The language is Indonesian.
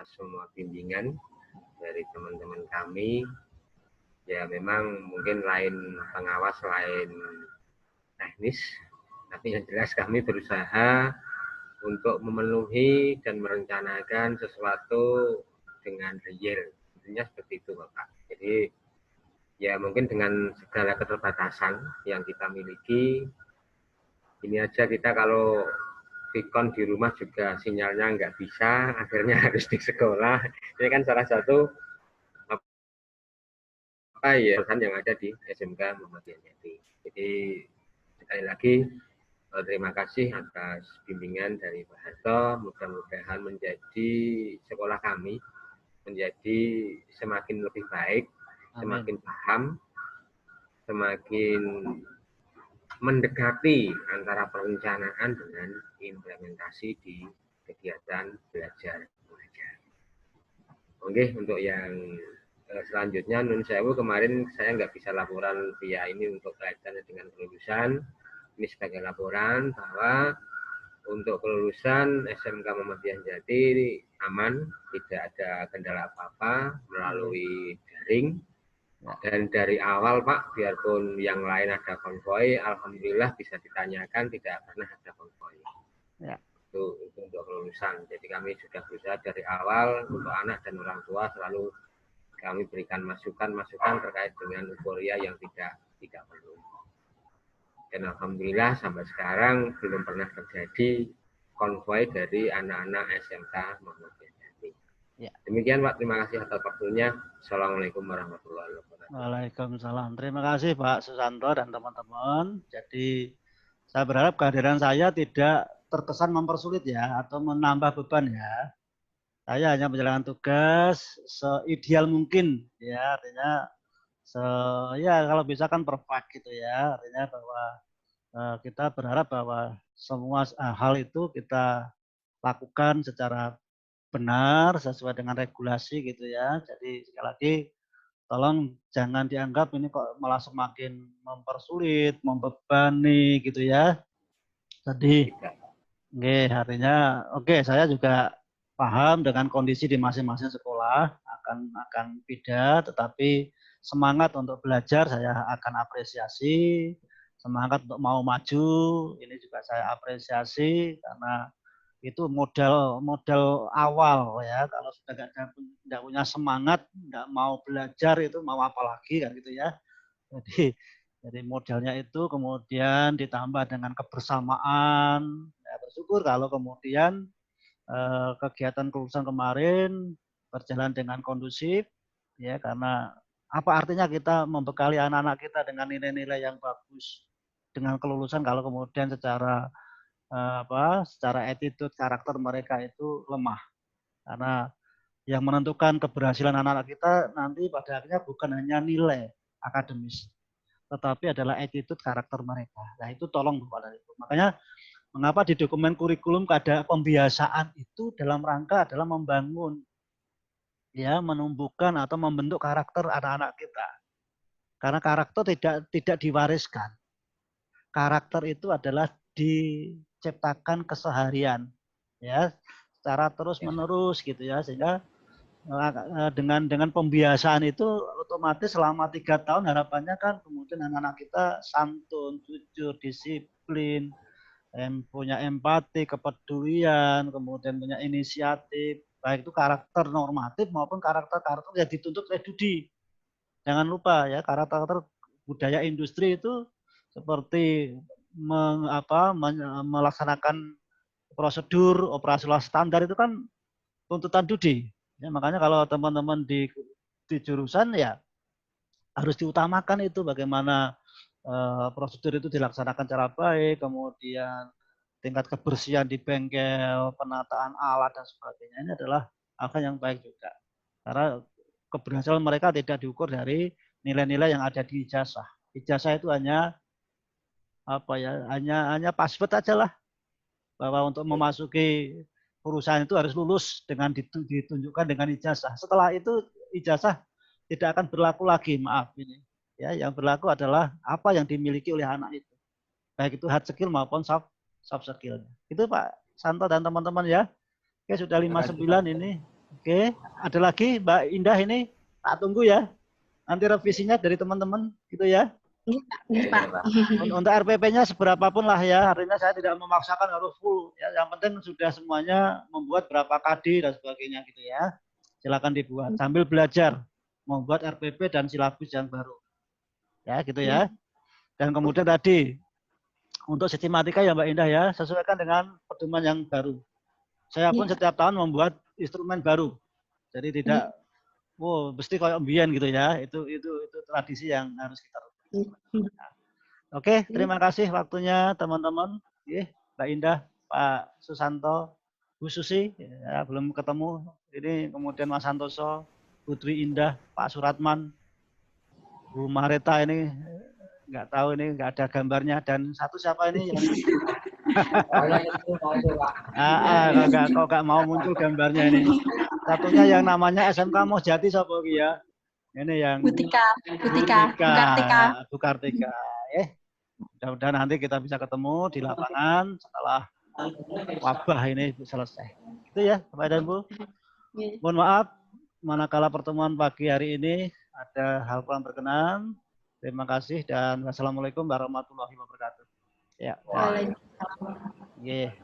atas semua bimbingan dari teman-teman kami. Ya memang mungkin lain pengawas, lain teknis, tapi yang jelas kami berusaha untuk memenuhi dan merencanakan sesuatu dengan real. Intinya seperti itu Bapak. Jadi ya mungkin dengan segala keterbatasan yang kita miliki, ini aja kita kalau Vicon di rumah juga sinyalnya nggak bisa, akhirnya harus di sekolah. Ini kan salah satu apa ya yang ada di SMK Muhammadiyah Jati. Jadi sekali lagi terima kasih atas bimbingan dari Pak Harto. Mudah-mudahan menjadi sekolah kami menjadi semakin lebih baik, semakin paham, semakin mendekati antara perencanaan dengan implementasi di kegiatan belajar mengajar. Oke, untuk yang selanjutnya Nun Sewu kemarin saya nggak bisa laporan via ini untuk kaitannya dengan kelulusan. Ini sebagai laporan bahwa untuk kelulusan SMK Muhammadiyah Jati aman, tidak ada kendala apa-apa melalui daring. Dan dari awal Pak, biarpun yang lain ada konvoy, alhamdulillah bisa ditanyakan tidak pernah ada konvoy. Ya. Itu untuk kelulusan. Jadi kami sudah berusaha dari awal untuk anak dan orang tua selalu kami berikan masukan-masukan terkait dengan euforia yang tidak perlu. Dan alhamdulillah sampai sekarang belum pernah terjadi konvoy dari anak-anak SMK Muhammadiyah Jati. Ya. Demikian Pak, terima kasih atas waktunya. Assalamualaikum warahmatullahi wabarakatuh. Waalaikumsalam. Terima kasih Pak Susanto dan teman-teman. Jadi saya berharap kehadiran saya tidak terkesan mempersulit ya atau menambah beban ya. Saya hanya menjalankan tugas seideal mungkin ya, artinya ya kalau bisa kan perfect gitu ya, artinya bahwa kita berharap bahwa semua hal itu kita lakukan secara benar sesuai dengan regulasi gitu ya. Jadi sekali lagi tolong jangan dianggap ini kok malah semakin mempersulit, membebani gitu ya. Jadi artinya saya juga paham dengan kondisi di masing-masing sekolah akan beda, tetapi semangat untuk belajar saya akan apresiasi, semangat untuk mau maju ini juga saya apresiasi karena itu modal awal ya. Kalau sudah tidak punya semangat, tidak mau belajar itu mau apa lagi kan gitu ya. Jadi modalnya itu kemudian ditambah dengan kebersamaan. Ya, bersyukur kalau kemudian kegiatan kelulusan kemarin berjalan dengan kondusif ya, karena apa artinya kita membekali anak-anak kita dengan nilai-nilai yang bagus dengan kelulusan kalau kemudian secara attitude karakter mereka itu lemah. Karena yang menentukan keberhasilan anak-anak kita nanti pada akhirnya bukan hanya nilai akademis, tetapi adalah attitude karakter mereka. Nah itu tolong Bapak dan Ibu. Makanya mengapa di dokumen kurikulum ada pembiasaan itu dalam rangka adalah membangun, ya, menumbuhkan atau membentuk karakter anak-anak kita. Karena karakter tidak diwariskan. Karakter itu adalah diciptakan keseharian, ya, secara terus menerus gitu ya, sehingga dengan pembiasaan itu otomatis selama 3 tahun harapannya kan kemudian anak-anak kita santun, jujur, disiplin, punya empati, kepedulian, kemudian punya inisiatif, baik itu karakter normatif maupun karakter-karakter yang dituntut oleh Dudi. Jangan lupa ya, karakter budaya industri itu seperti melaksanakan prosedur operasional standar itu kan tuntutan Dudi. Ya, makanya kalau teman-teman di jurusan ya harus diutamakan itu bagaimana prosedur itu dilaksanakan secara baik, kemudian tingkat kebersihan di bengkel, penataan alat dan sebagainya ini adalah hal yang baik juga. Karena keberhasilan mereka tidak diukur dari nilai-nilai yang ada di ijazah. Ijazah itu hanya hanya password aja lah, bahwa untuk memasuki perusahaan itu harus lulus dengan ditunjukkan dengan ijazah. Setelah itu ijazah tidak akan berlaku lagi, maaf ini. Ya, yang berlaku adalah apa yang dimiliki oleh anak itu. Baik itu hard skill maupun soft skill. Itu Pak Santo dan teman-teman ya. Oke, sudah 59 ini. Oke, ada lagi Mbak Indah ini, tak tunggu ya. Nanti revisinya dari teman-teman gitu ya. Iya, Pak. Untuk RPP-nya seberapapun lah ya, artinya saya tidak memaksakan harus full. Ya, yang penting sudah semuanya membuat berapa KD dan sebagainya gitu ya. Silakan dibuat sambil belajar membuat RPP dan silabus yang baru. Ya gitu ya. Dan kemudian tadi untuk sistematika ya Mbak Indah ya, sesuaikan dengan pedoman yang baru. Saya pun setiap tahun membuat instrumen baru. Jadi tidak mesti kayak mbiyen gitu ya. Itu tradisi yang harus kita lakukan. Oke, terima kasih waktunya teman-teman. Mbak Indah, Pak Susanto, Bu Susi, ya, belum ketemu. Ini kemudian Mas Santoso, Putri Indah, Pak Suratman, Bu Mareta ini nggak tahu ini nggak ada gambarnya, dan satu siapa ini yang kok nggak mau muncul gambarnya ini. Satunya yang namanya SMK Mojati siapa ya? Ini yang Bu Kartika. Mudah-mudahan nanti kita bisa ketemu di lapangan setelah wabah ini selesai. Itu ya, Bapak dan Bu. Mohon maaf, manakala pertemuan pagi hari ini ada hal kurang berkenan. Terima kasih dan wassalamualaikum warahmatullahi wabarakatuh. Ya. Waalaikumsalam.